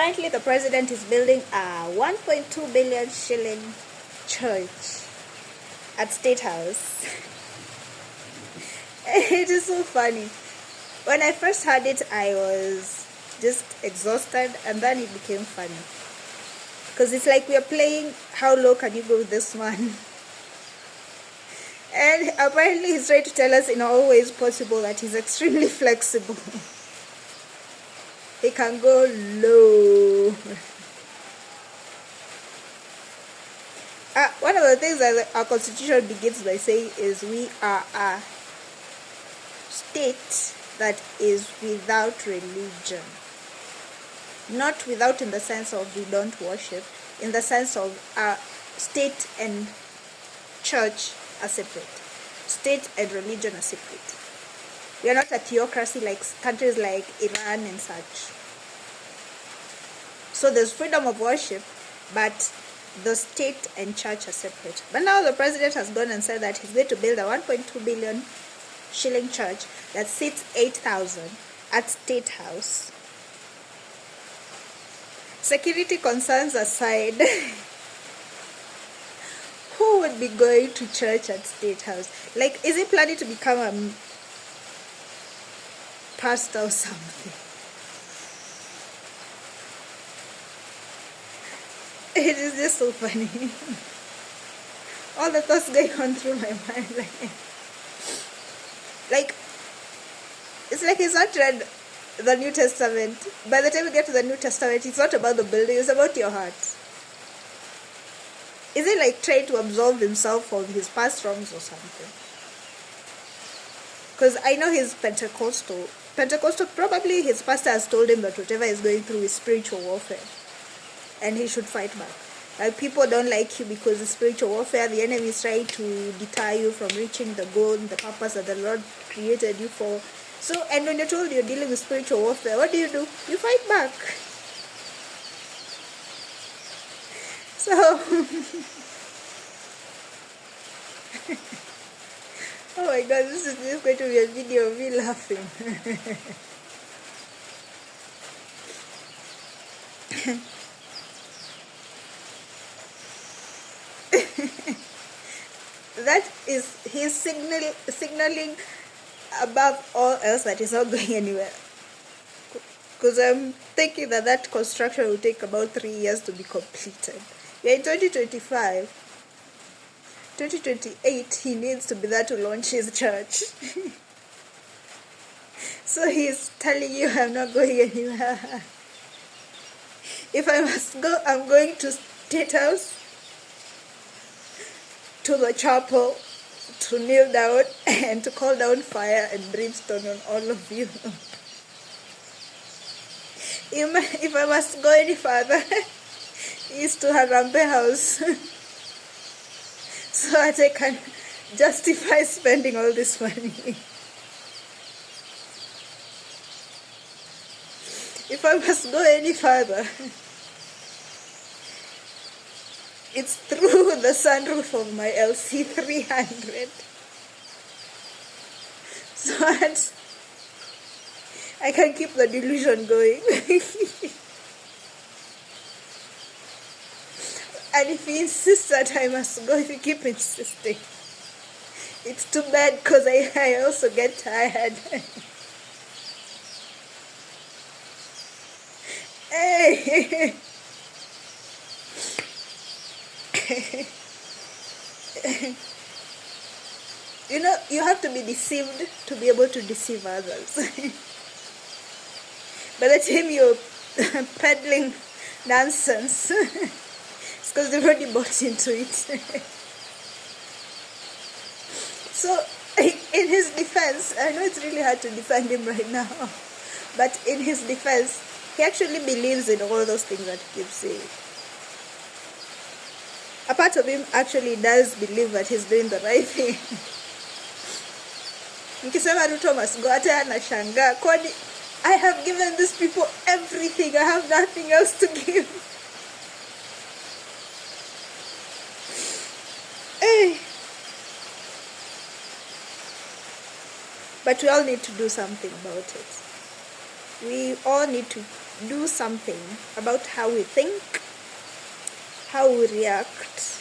Apparently, the president is building a 1.2 billion shilling church at Statehouse. It is so funny. When I first heard it, I was just exhausted, and then it became funny. Because it's like we are playing how low can you go with this man? And apparently he's trying to tell us in all ways possible that he's extremely flexible. He can go low. One of the things that our constitution begins by saying is we are a state that is without religion. Not without in the sense of we don't worship, in the sense of state and church are separate. State and religion are separate. We are not a theocracy like countries like Iran and such. So there's freedom of worship, but the state and church are separate. But now the president has gone and said that he's going to build a 1.2 billion shilling church that seats 8,000 at Statehouse. Security concerns aside, who would be going to church at Statehouse? Like, is he planning to become a pastor or something? It is just so funny. All the thoughts going on through my mind, like it's like he's not read the New Testament. By the time we get to the New Testament, it's not about the building, it's about your heart. Is he like trying to absolve himself of his past wrongs or something? Because I know he's Pentecostal. Probably his pastor has told him that whatever he's going through is spiritual warfare, and he should fight back. Like, people don't like you because it's spiritual warfare. The enemy is trying to deter you from reaching the goal, the purpose that the Lord created you for. So, and when you're told you're dealing with spiritual warfare, what do? You fight back. So, oh my God, this is just going to be a video of me laughing. That is, he's signaling above all else that he's not going anywhere. Because I'm thinking that construction will take about 3 years to be completed. We're in 2025. 2028, he needs to be there to launch his church. So he's telling you, I'm not going anywhere. If I must go, I'm going to Statehouse, to the chapel, to kneel down and to call down fire and brimstone on all of you. If I must go any further, is to Harambe House, so that I can justify spending all this money. If I must go any further, it's through the sunroof of my LC300, so that I can keep the delusion going. And if he insists that I must go, if you keep insisting, it's too bad, because I also get tired. Hey. You know, you have to be deceived to be able to deceive others. By the time you're peddling nonsense, it's because they've already bought into it. So, in his defense, I know it's really hard to defend him right now, but in his defense, he actually believes in all those things that he keeps saying. A part of him actually does believe that he's doing the right thing. Nikisema Ruto must go, hata anashangaa, kwani I have given these people everything, I have nothing else to give. Hey. But we all need to do something about it. We all need to do something about how we think, how we react.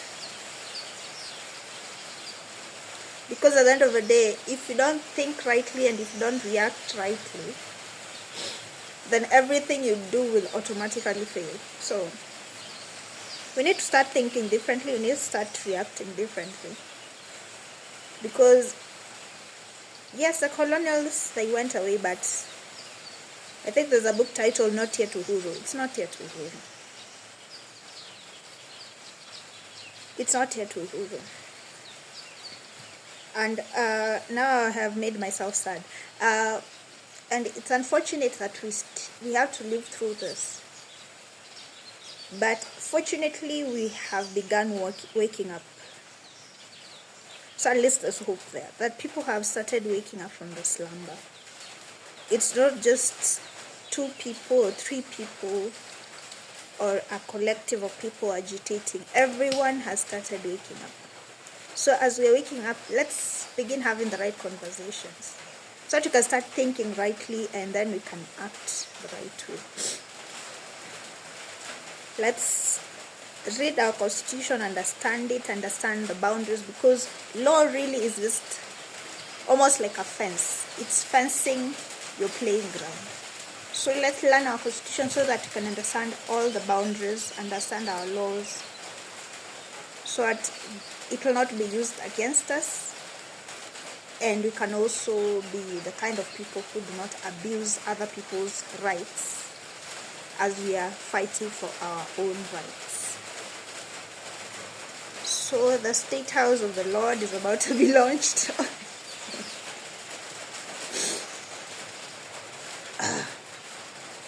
Because at the end of the day, if you don't think rightly and if you don't react rightly, then everything you do will automatically fail. So we need to start thinking differently. We need to start reacting differently. Because yes, the colonials, they went away, but I think there's a book titled Not Yet Uhuru. It's not yet Uhuru. It's not yet Uhuru. And now I have made myself sad. And it's unfortunate that we have to live through this. But fortunately, we have begun waking up. So at least there's hope there, that people have started waking up from the slumber. It's not just 2 people or 3 people or a collective of people agitating. Everyone has started waking up. So as we're waking up, let's begin having the right conversations, so that we can start thinking rightly and then we can act the right way. Let's read our constitution, understand it, understand the boundaries, because law really is just almost like a fence. It's fencing your playing ground. So let's learn our constitution so that we can understand all the boundaries, understand our laws, so that it will not be used against us, and we can also be the kind of people who do not abuse other people's rights as we are fighting for our own rights. So the Statehouse of the Lord is about to be launched.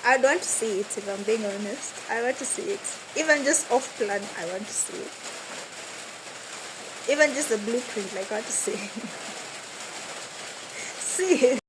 I'd want to see it, if I'm being honest. I want to see it. Even just off plan, I want to see it. Even just the blueprint, like I want to see. See it.